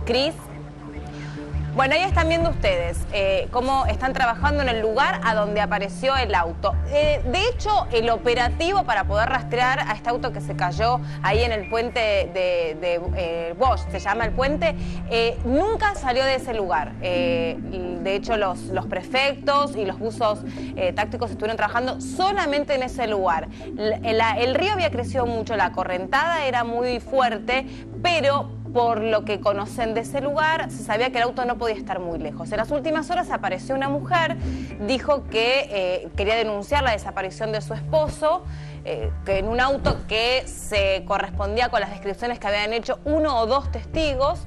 Cris. Bueno, ahí están viendo ustedes cómo están trabajando en el lugar a donde apareció el auto. De hecho, el operativo para poder rastrear a este auto que se cayó ahí en el puente de Bosch, se llama el puente, nunca salió de ese lugar. De hecho, los prefectos y los buzos tácticos estuvieron trabajando solamente en ese lugar. El río había crecido mucho, la correntada era muy fuerte, pero por lo que conocen de ese lugar, se sabía que el auto no podía estar muy lejos. En las últimas horas apareció una mujer, dijo que quería denunciar la desaparición de su esposo, que en un auto que se correspondía con las descripciones que habían hecho uno o dos testigos,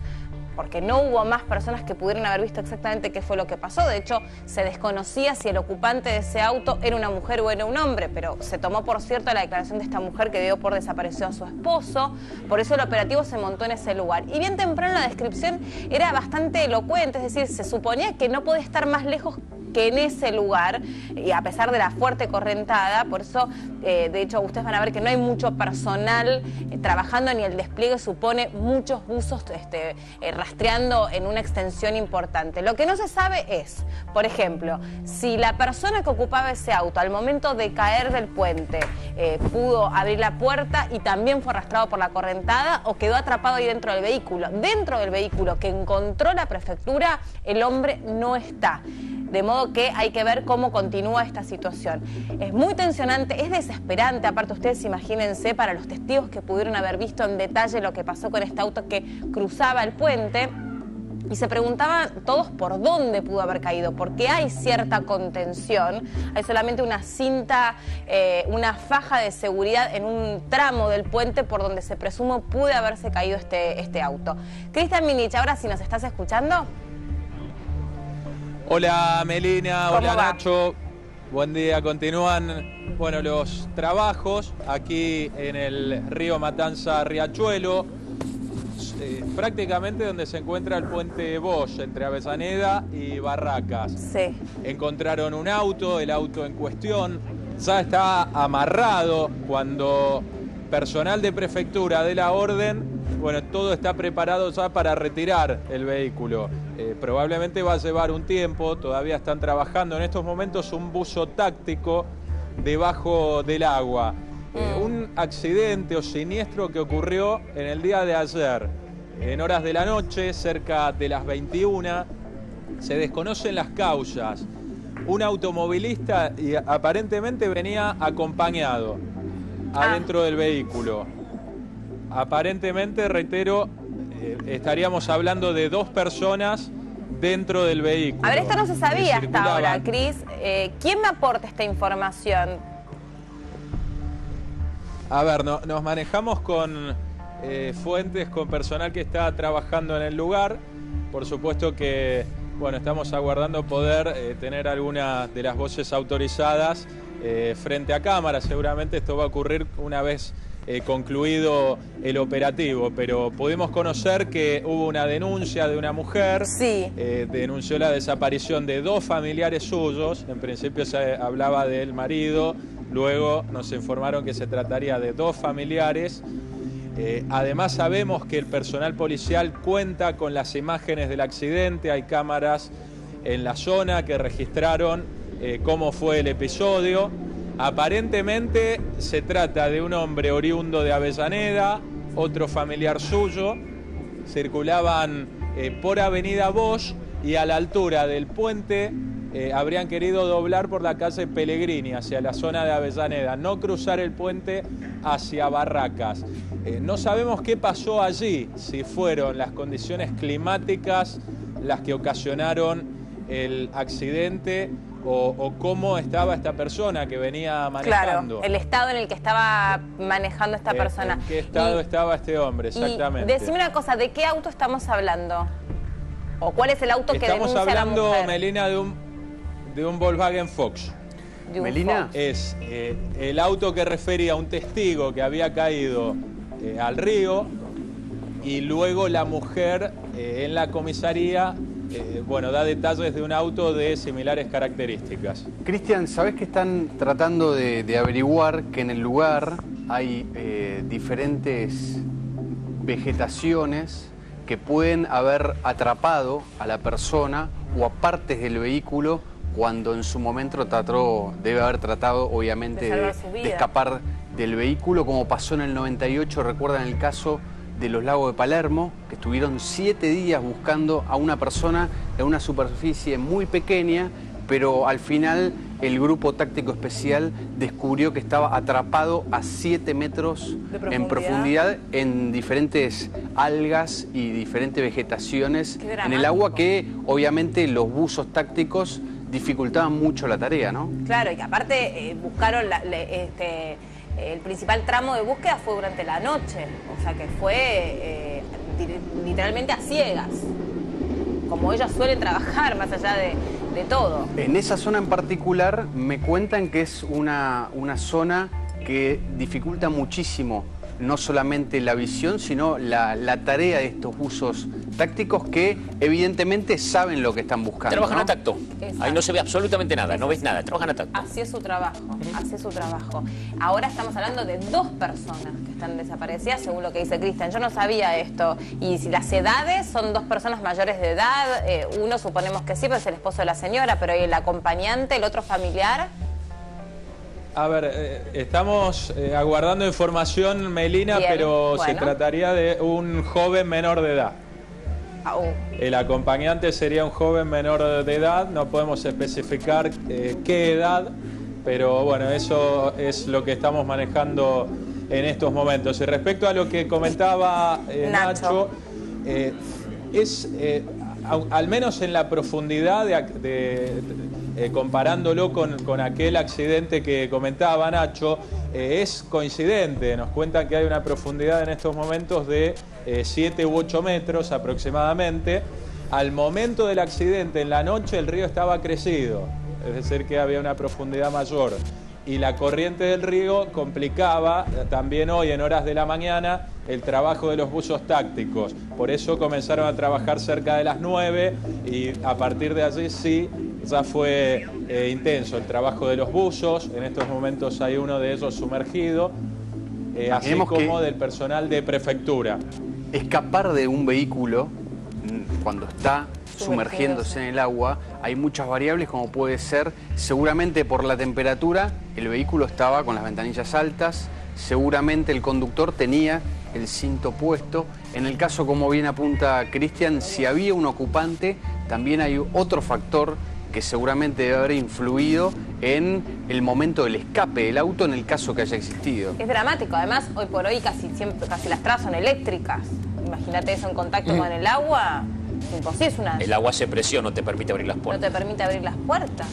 porque no hubo más personas que pudieran haber visto exactamente qué fue lo que pasó. De hecho, se desconocía si el ocupante de ese auto era una mujer o era un hombre, pero se tomó por cierto la declaración de esta mujer que dio por desaparecido a su esposo. Por eso el operativo se montó en ese lugar. Y bien temprano la descripción era bastante elocuente, es decir, se suponía que no podía estar más lejos que en ese lugar, y a pesar de la fuerte correntada. Por eso, de hecho, ustedes van a ver que no hay mucho personal trabajando, ni el despliegue supone muchos buzos rastreando en una extensión importante. Lo que no se sabe es, por ejemplo, si la persona que ocupaba ese auto al momento de caer del puente pudo abrir la puerta y también fue arrastrado por la correntada, o quedó atrapado ahí dentro del vehículo. Dentro del vehículo que encontró la prefectura, el hombre no está. De modo que hay que ver cómo continúa esta situación. Es muy tensionante, es desesperante. Aparte, ustedes imagínense, para los testigos que pudieron haber visto en detalle lo que pasó con este auto que cruzaba el puente, y se preguntaban todos por dónde pudo haber caído, porque hay cierta contención. Hay solamente una cinta, una faja de seguridad en un tramo del puente por donde se presume pudo haberse caído este auto. Cristian Minich, ahora sí nos estás escuchando. Hola Melina, hola va? Nacho, buen día. Continúan, bueno, los trabajos aquí en el río Matanza-Riachuelo, prácticamente donde se encuentra el puente Bosch, entre Avellaneda y Barracas. Sí. Encontraron un auto, el auto en cuestión ya está amarrado. Cuando personal de prefectura dé la orden, bueno, todo está preparado ya para retirar el vehículo. Probablemente va a llevar un tiempo, todavía están trabajando en estos momentos un buzo táctico debajo del agua. Un accidente o siniestro que ocurrió en el día de ayer, en horas de la noche, cerca de las 21, se desconocen las causas. Un automovilista y aparentemente venía acompañado adentro del vehículo. Aparentemente, reitero, estaríamos hablando de dos personas dentro del vehículo. A ver, esto no se sabía hasta ahora, Cris. ¿Quién me aporta esta información? A ver, nos manejamos con fuentes, con personal que está trabajando en el lugar. Por supuesto que, bueno, estamos aguardando poder tener alguna de las voces autorizadas frente a cámara. Seguramente esto va a ocurrir una vez concluido el operativo, pero pudimos conocer que hubo una denuncia de una mujer. Sí. Denunció la desaparición de dos familiares suyos. En principio se hablaba del marido, luego nos informaron que se trataría de dos familiares. Además sabemos que el personal policial cuenta con las imágenes del accidente. Hay cámaras en la zona que registraron cómo fue el episodio. Aparentemente se trata de un hombre oriundo de Avellaneda, otro familiar suyo. Circulaban por Avenida Bosch y a la altura del puente habrían querido doblar por la calle Pellegrini hacia la zona de Avellaneda, no cruzar el puente hacia Barracas. No sabemos qué pasó allí, si fueron las condiciones climáticas las que ocasionaron el accidente o cómo estaba esta persona que venía manejando. Claro, el estado en el que estaba manejando esta persona. ¿En qué estado estaba este hombre, exactamente? Y decime una cosa, ¿de qué auto estamos hablando? ¿O cuál es el auto que denuncia Estamos hablando, la mujer? Melina, de un Volkswagen Fox. Melina. Es el auto que refería a un testigo que había caído al río, y luego la mujer en la comisaría da detalles de un auto de similares características. Cristian, ¿sabés que están tratando de averiguar que en el lugar hay diferentes vegetaciones que pueden haber atrapado a la persona o a partes del vehículo cuando en su momento debe haber tratado, obviamente, de escapar del vehículo, como pasó en el 98, recuerdan el caso de los lagos de Palermo, que estuvieron 7 días buscando a una persona en una superficie muy pequeña, pero al final el grupo táctico especial descubrió que estaba atrapado a 7 metros en profundidad en diferentes algas y diferentes vegetaciones en el agua, que obviamente los buzos tácticos dificultaban mucho la tarea, ¿no? Claro, y que aparte buscaron el principal tramo de búsqueda fue durante la noche, o sea que fue literalmente a ciegas, como ellos suelen trabajar, más allá de todo. En esa zona en particular me cuentan que es una zona que dificulta muchísimo no solamente la visión, sino la tarea de estos buzos tácticos que evidentemente saben lo que están buscando. Trabajan, ¿no? a tacto. Exacto. Ahí no se ve absolutamente nada, no ves nada, trabajan a tacto. Así es su trabajo, así es su trabajo. Ahora estamos hablando de 2 personas que están desaparecidas, según lo que dice Cristian. Yo no sabía esto. Y si las edades son 2 personas mayores de edad, uno suponemos que sí, pues es el esposo de la señora, pero el acompañante, el otro familiar... A ver, estamos aguardando información, Melina, bien, pero bueno, se trataría de un joven menor de edad. El acompañante sería un joven menor de edad, no podemos especificar qué edad, pero bueno, eso es lo que estamos manejando en estos momentos. Y respecto a lo que comentaba Nacho, al menos en la profundidad comparándolo con aquel accidente que comentaba Nacho, es coincidente. Nos cuentan que hay una profundidad en estos momentos de 7 u 8 metros aproximadamente. Al momento del accidente, en la noche, el río estaba crecido, es decir, que había una profundidad mayor. Y la corriente del río complicaba también hoy, en horas de la mañana, el trabajo de los buzos tácticos. Por eso comenzaron a trabajar cerca de las 9 y a partir de allí sí, ya fue intenso el trabajo de los buzos. En estos momentos hay uno de ellos sumergido, así como del personal de prefectura. Escapar de un vehículo cuando está sumergiéndose en el agua, hay muchas variables, como puede ser, seguramente por la temperatura, el vehículo estaba con las ventanillas altas, seguramente el conductor tenía el cinto puesto. En el caso, como bien apunta Cristian, si había un ocupante, también hay otro factor que seguramente debe haber influido en el momento del escape del auto, en el caso que haya existido. Es dramático, además hoy por hoy casi las trabas son eléctricas. Imagínate eso en contacto con el agua, imposible. El agua hace presión, no te permite abrir las puertas. No te permite abrir las puertas.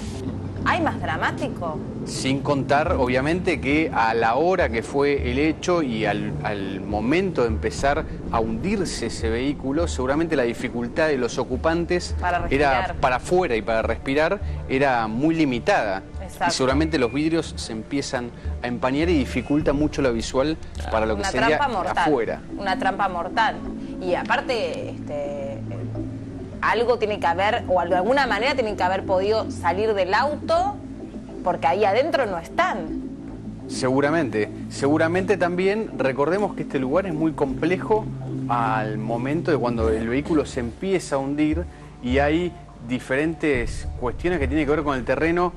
¿Hay más dramático? Sin contar, obviamente, que a la hora que fue el hecho y al momento de empezar a hundirse ese vehículo, seguramente la dificultad de los ocupantes era para afuera y para respirar era muy limitada. Exacto. Y seguramente los vidrios se empiezan a empañar y dificulta mucho la visual para lo que sería afuera. Una trampa mortal. Y aparte, algo tiene que haber, o de alguna manera tienen que haber podido salir del auto, porque ahí adentro no están. Seguramente también, recordemos que este lugar es muy complejo al momento de cuando el vehículo se empieza a hundir y hay diferentes cuestiones que tienen que ver con el terreno.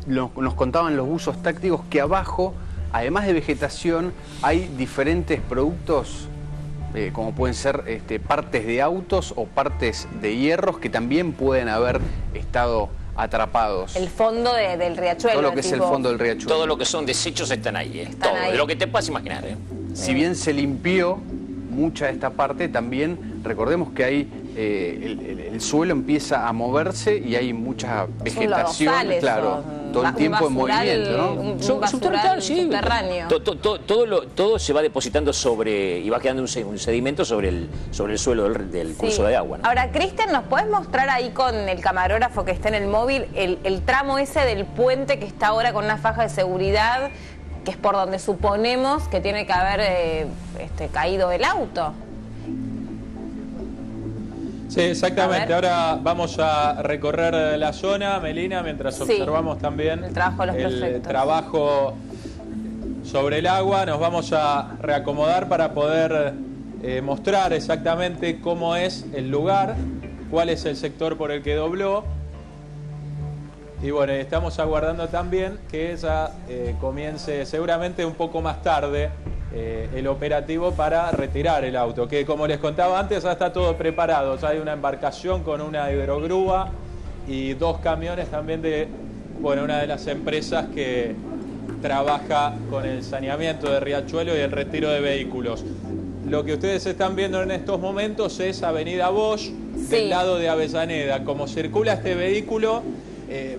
Nos contaban los buzos tácticos que abajo, además de vegetación, hay diferentes productos, como pueden ser partes de autos o partes de hierros que también pueden haber estado atrapados. El fondo del riachuelo. Todo lo que es el fondo del riachuelo. Todo lo que son desechos están ahí. Todo, ahí. De lo que te puedas imaginar. Si bien se limpió mucha de esta parte, también recordemos que hay el suelo empieza a moverse y hay mucha vegetación, claro, todo el tiempo en movimiento, ¿no? Un basural subterráneo. Todo se va depositando y va quedando un sedimento sobre el suelo del curso de agua, ¿no? Ahora, Cristian, ¿nos podés mostrar ahí con el camarógrafo que está en el móvil el tramo ese del puente que está ahora con una faja de seguridad, que es por donde suponemos que tiene que haber caído el auto? Sí, exactamente. Ahora vamos a recorrer la zona, Melina, mientras observamos también el trabajo sobre el agua. Nos vamos a reacomodar para poder mostrar exactamente cómo es el lugar, cuál es el sector por el que dobló. Y bueno, estamos aguardando también que ella comience seguramente un poco más tarde el operativo para retirar el auto, que como les contaba antes ya está todo preparado. Ya hay una embarcación con una hidrogrúa y 2 camiones también de una de las empresas que trabaja con el saneamiento de Riachuelo y el retiro de vehículos. Lo que ustedes están viendo en estos momentos es Avenida Bosch, del lado de Avellaneda. Como circula este vehículo,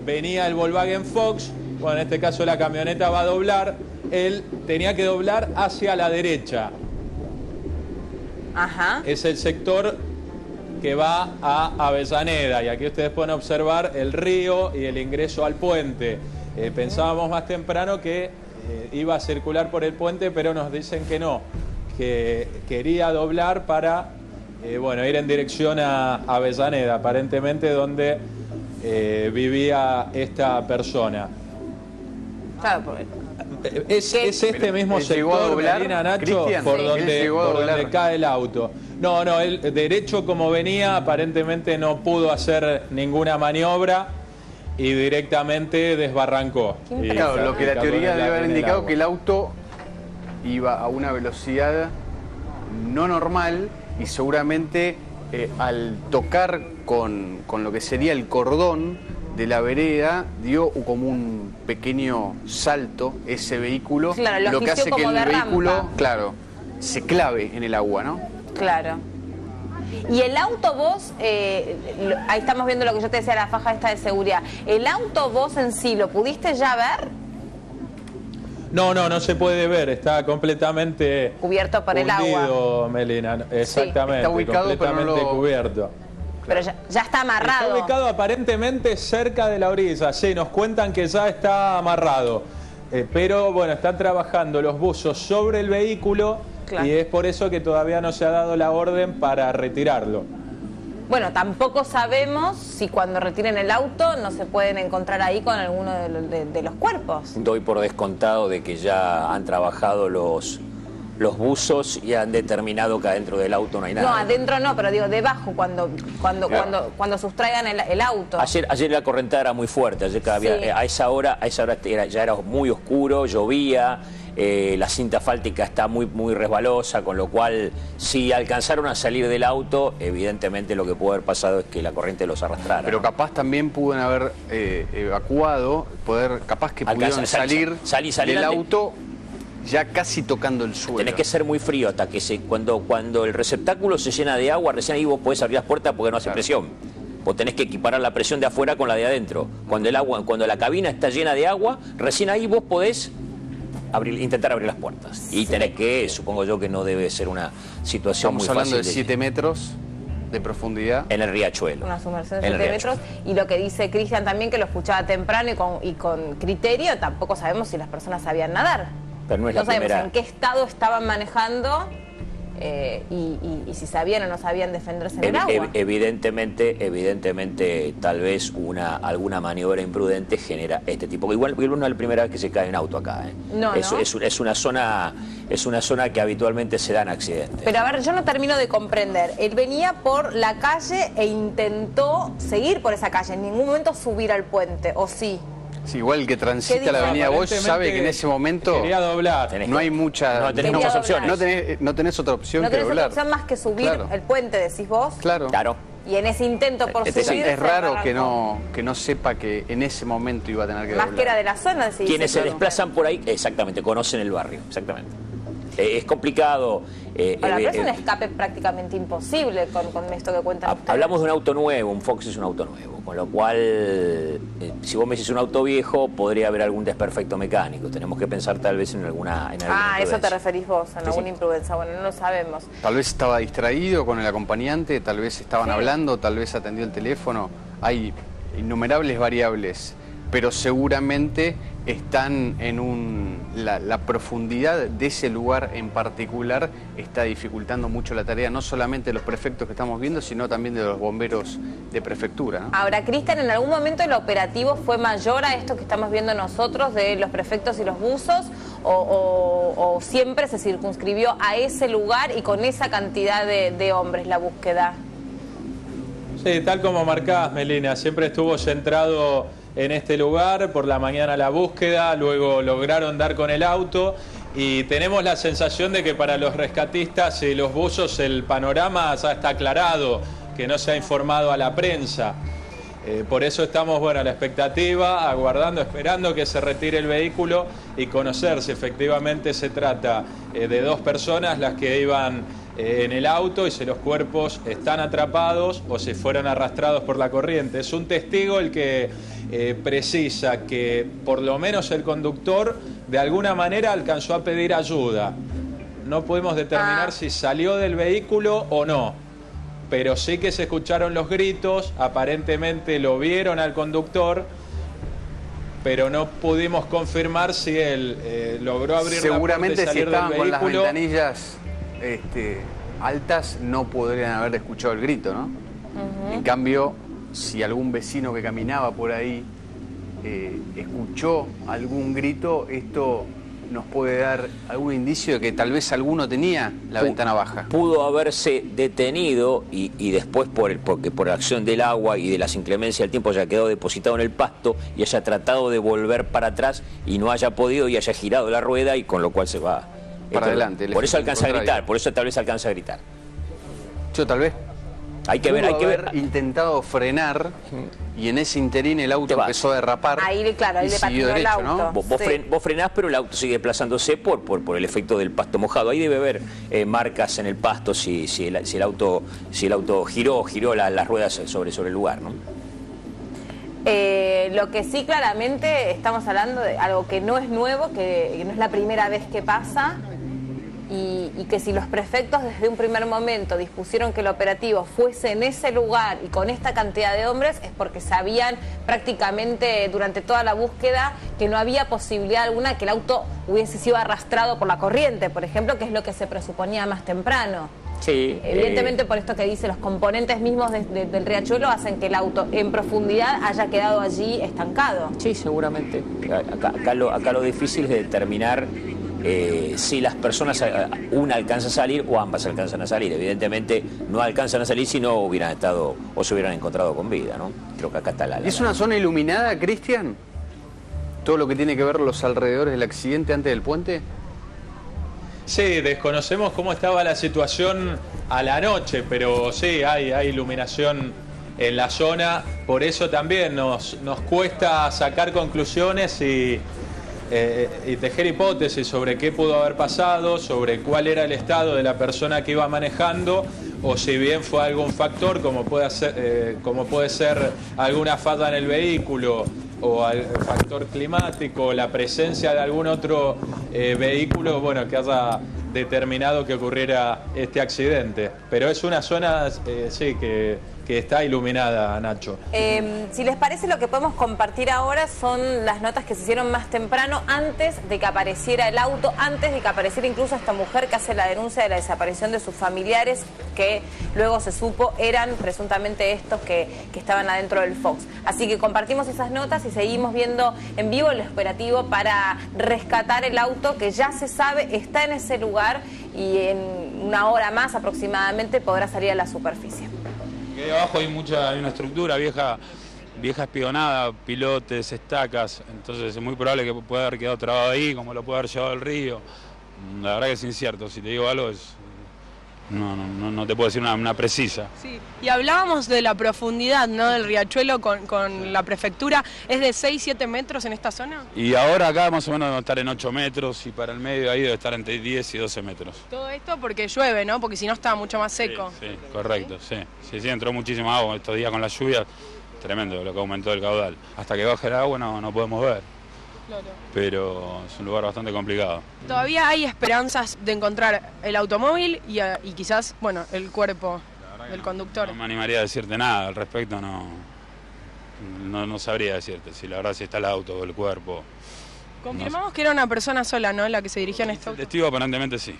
venía el Volkswagen Fox, bueno, en este caso la camioneta va a doblar, él tenía que doblar hacia la derecha. Ajá. Es el sector que va a Avellaneda, y aquí ustedes pueden observar el río y el ingreso al puente. Pensábamos más temprano que iba a circular por el puente, pero nos dicen que no, que quería doblar para ir en dirección a Avellaneda, aparentemente donde vivía esta persona. Claro, porque... Es este mismo sector, Melina, Nacho, Cristian, por donde cae el auto. No, él derecho como venía, aparentemente no pudo hacer ninguna maniobra y directamente desbarrancó. Claro, lo que la teoría debe haber indicado que el auto iba a una velocidad no normal y seguramente al tocar con lo que sería el cordón de la vereda dio como un pequeño salto ese vehículo, claro, lo que hace que el vehículo, rampa. claro, se clave en el agua, ¿no? Claro. Y el auto vos, ahí estamos viendo lo que yo te decía, la faja esta de seguridad. ¿El auto vos en sí lo pudiste ya ver? No se puede ver, está completamente cubierto por el agua. Melina, exactamente, está ubicado, completamente pero no cubierto. Pero ya está amarrado. Está ubicado aparentemente cerca de la orilla, sí, nos cuentan que ya está amarrado. Pero bueno, están trabajando los buzos sobre el vehículo, claro, y es por eso que todavía no se ha dado la orden para retirarlo. Bueno, tampoco sabemos si cuando retiren el auto no se pueden encontrar ahí con alguno de los cuerpos. Doy por descontado de que ya han trabajado los buzos y han determinado que adentro del auto no hay nada. No, adentro no, pero digo debajo, cuando sustraigan el auto. Ayer la correntada era muy fuerte, ayer a esa hora ya era muy oscuro, llovía, la cinta asfáltica está muy resbalosa, con lo cual si alcanzaron a salir del auto, evidentemente lo que pudo haber pasado es que la corriente los arrastrara. Pero capaz también pudieron haber evacuado, capaz que pudieron salir del auto ya casi tocando el suelo. Tenés que ser muy frío hasta que cuando el receptáculo se llena de agua, recién ahí vos podés abrir las puertas porque no hace presión. Vos tenés que equiparar la presión de afuera con la de adentro. Cuando la cabina está llena de agua, recién ahí vos podés intentar abrir las puertas. Y tenés que, supongo yo que no debe ser una situación muy fácil. Estamos hablando de 7 metros de profundidad. En el riachuelo. Una sumersión de 7 metros. Y lo que dice Cristian también, que lo escuchaba temprano y con criterio, tampoco sabemos si las personas sabían nadar. Pero no es no la sabemos primera. en qué estado estaban manejando y si sabían o no sabían defenderse en el agua. Evidentemente, tal vez alguna maniobra imprudente genera este tipo. Igual no es la primera vez que se cae un auto acá. Es una zona que habitualmente se dan accidentes. Pero a ver, yo no termino de comprender. Él venía por la calle e intentó seguir por esa calle, en ningún momento subir al puente, ¿o sí? Sí, igual el que transita la avenida Bosch sabe que en ese momento quería doblar. No hay mucha... No tenés muchas opciones. No tenés otra opción que doblar. No tenés otra opción más que subir el puente, decís vos. Claro. Y en ese intento por subir... Es raro que no sepa que en ese momento iba a tener que doblar. Más que era de la zona. Quienes se desplazan por ahí, exactamente, conocen el barrio, exactamente. Es complicado. Ahora, pero es un escape prácticamente imposible con esto que cuentan ustedes. Hablamos de un auto nuevo, un Fox es un auto nuevo, con lo cual, si vos me decís un auto viejo, podría haber algún desperfecto mecánico. Tenemos que pensar tal vez en alguna eso te referís vos, en alguna imprudencia. Bueno, no lo sabemos. Tal vez estaba distraído con el acompañante, tal vez estaban hablando, tal vez atendió el teléfono. Hay innumerables variables, pero seguramente están en la profundidad de ese lugar en particular está dificultando mucho la tarea, no solamente de los prefectos que estamos viendo, sino también de los bomberos de prefectura, ¿no? Ahora, Cristian, ¿en algún momento el operativo fue mayor a esto que estamos viendo nosotros de los prefectos y los buzos? o siempre se circunscribió a ese lugar y con esa cantidad de hombres la búsqueda? Sí, tal como marcás, Melina, siempre estuvo centrado en este lugar, por la mañana la búsqueda, luego lograron dar con el auto y tenemos la sensación de que para los rescatistas y los buzos el panorama ya está aclarado, que no se ha informado a la prensa. Por eso estamos, bueno, a la expectativa, aguardando, esperando que se retire el vehículo y conocer si efectivamente se trata de 2 personas las que iban en el auto y si los cuerpos están atrapados o si fueron arrastrados por la corriente. Es un testigo el que precisa que por lo menos el conductor de alguna manera alcanzó a pedir ayuda. No podemos determinar si salió del vehículo o no, pero sí que se escucharon los gritos, aparentemente lo vieron al conductor, pero no pudimos confirmar si él logró abrir la puerta y salir del vehículo. Seguramente si estaban con las ventanillas altas no podrían haber escuchado el grito, ¿no? En cambio, si algún vecino que caminaba por ahí escuchó algún grito, esto nos puede dar algún indicio de que tal vez alguno tenía la ventana baja. Pudo haberse detenido y después porque por acción del agua y de las inclemencias del tiempo haya quedado depositado en el pasto y haya tratado de volver para atrás y no haya podido y haya girado la rueda y con lo cual se va para adelante. Por eso alcanza a gritar, por eso tal vez alcanza a gritar. Yo tal vez. Hay que ver. Intentado frenar y en ese interín el auto empezó a derrapar. Ahí, claro, ahí le patinó el auto. ¿No? Vos frenás, pero el auto sigue desplazándose por el efecto del pasto mojado. Ahí debe haber marcas en el pasto si el auto giró las ruedas sobre el lugar, ¿no? Lo que sí claramente estamos hablando de algo que no es nuevo, que no es la primera vez que pasa. Y que si los prefectos desde un primer momento dispusieron que el operativo fuese en ese lugar y con esta cantidad de hombres es porque sabían prácticamente durante toda la búsqueda que no había posibilidad alguna que el auto hubiese sido arrastrado por la corriente, por ejemplo, que es lo que se presuponía más temprano. Sí, evidentemente por esto que dice, los componentes mismos del riachuelo hacen que el auto en profundidad haya quedado allí estancado. Sí, seguramente. Acá lo difícil es determinar si las personas, una alcanza a salir o ambas alcanzan a salir. Evidentemente no alcanzan a salir si no hubieran estado o se hubieran encontrado con vida, ¿no? Creo que acá está la... ¿Es una zona iluminada, Cristian? ¿Todo lo que tiene que ver los alrededores del accidente antes del puente? Sí, desconocemos cómo estaba la situación a la noche, pero sí, hay iluminación en la zona. Por eso también nos cuesta sacar conclusiones y tejer hipótesis sobre qué pudo haber pasado, sobre cuál era el estado de la persona que iba manejando, o si bien fue algún factor como puede ser alguna falla en el vehículo o el factor climático, la presencia de algún otro vehículo, bueno, que haya determinado que ocurriera este accidente. Pero es una zona, sí, que está iluminada, Nacho. Si les parece, lo que podemos compartir ahora son las notas que se hicieron más temprano, antes de que apareciera el auto, antes de que apareciera incluso esta mujer que hace la denuncia de la desaparición de sus familiares, que luego se supo eran presuntamente estos que estaban adentro del Fox. Así que compartimos esas notas y seguimos viendo en vivo el operativo para rescatar el auto, que ya se sabe está en ese lugar y en una hora más aproximadamente podrá salir a la superficie. Ahí abajo hay una estructura vieja espionada, pilotes, estacas, entonces es muy probable que pueda haber quedado trabado ahí, como lo puede haber llevado al río. La verdad que es incierto, si te digo algo no te puedo decir una precisa. Sí, y hablábamos de la profundidad, ¿no?, del riachuelo con la prefectura. ¿Es de 6-7 metros en esta zona? Y ahora acá más o menos debe estar en 8 metros y para el medio ahí debe estar entre 10 y 12 metros. Todo esto porque llueve, ¿no? Porque si no está mucho más seco. Sí, correcto, sí, entró muchísima agua estos días con las lluvias, tremendo lo que aumentó el caudal. Hasta que baje el agua no podemos ver. Claro. Pero es un lugar bastante complicado. ¿Todavía hay esperanzas de encontrar el automóvil y quizás, bueno, el cuerpo del conductor? No me animaría a decirte nada al respecto, no sabría decirte si la verdad si está el auto o el cuerpo. Confirmamos que era una persona sola, ¿no?, la que se dirigía en este auto. El testigo aparentemente sí.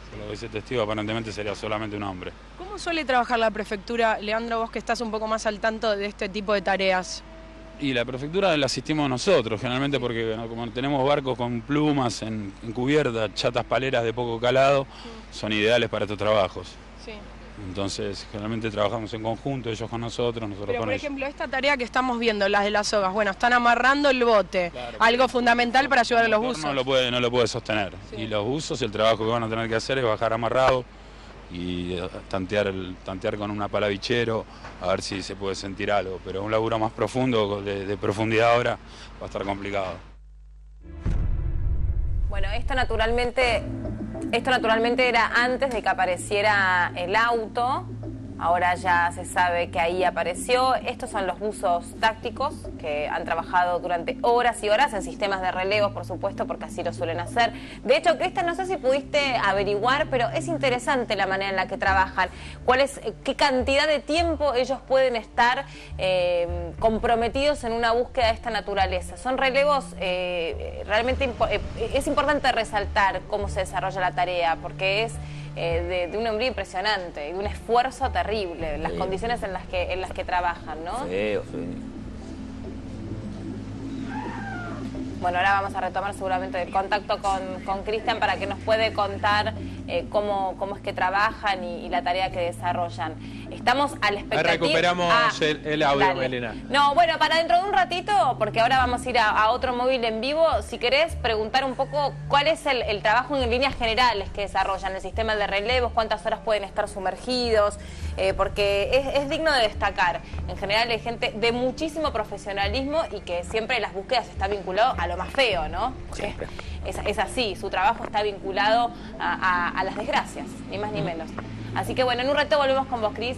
Por lo que dice el testigo aparentemente sería solamente un hombre. ¿Cómo suele trabajar la prefectura, Leandro, vos que estás un poco más al tanto de este tipo de tareas? Y la prefectura la asistimos nosotros, generalmente porque como tenemos barcos con plumas en cubierta, chatas paleras de poco calado, son ideales para estos trabajos. Sí. Entonces, generalmente trabajamos en conjunto, ellos con nosotros Pero, con por ellos. ejemplo, esta tarea que estamos viendo, las de las sogas, bueno, están amarrando el bote, Claro, algo fundamental para ayudar a los El buzos. motor no lo puede sostener. Sí. Y los buzos, el trabajo que van a tener que hacer es bajar amarrado y tantear con un apalabichero a ver si se puede sentir algo. Pero un laburo más profundo, de profundidad ahora, va a estar complicado. Bueno, esto naturalmente era antes de que apareciera el auto. Ahora ya se sabe que ahí apareció. Estos son los buzos tácticos que han trabajado durante horas y horas en sistemas de relevos, por supuesto, porque así lo suelen hacer. De hecho, Cristian, no sé si pudiste averiguar, pero es interesante la manera en la que trabajan. ¿Qué cantidad de tiempo ellos pueden estar comprometidos en una búsqueda de esta naturaleza? Son relevos, realmente es importante resaltar cómo se desarrolla la tarea, porque es de un hombrío impresionante y de un esfuerzo terrible, las condiciones en las que trabajan, ¿no? Feo. Bueno, ahora vamos a retomar seguramente el contacto con Cristian para que nos puede contar cómo es que trabajan y la tarea que desarrollan. Estamos a la expectativa... Ahí recuperamos el audio, dale. Melina. No, bueno, para dentro de un ratito, porque ahora vamos a ir a otro móvil en vivo, si querés preguntar un poco cuál es el trabajo en líneas generales que desarrollan, el sistema de relevos, cuántas horas pueden estar sumergidos, porque es digno de destacar. En general hay gente de muchísimo profesionalismo y que siempre en las búsquedas está vinculado a lo más feo, ¿no? Siempre. Es así, su trabajo está vinculado a las desgracias, ni más ni menos. Así que bueno, en un rato volvemos con vos, Cris.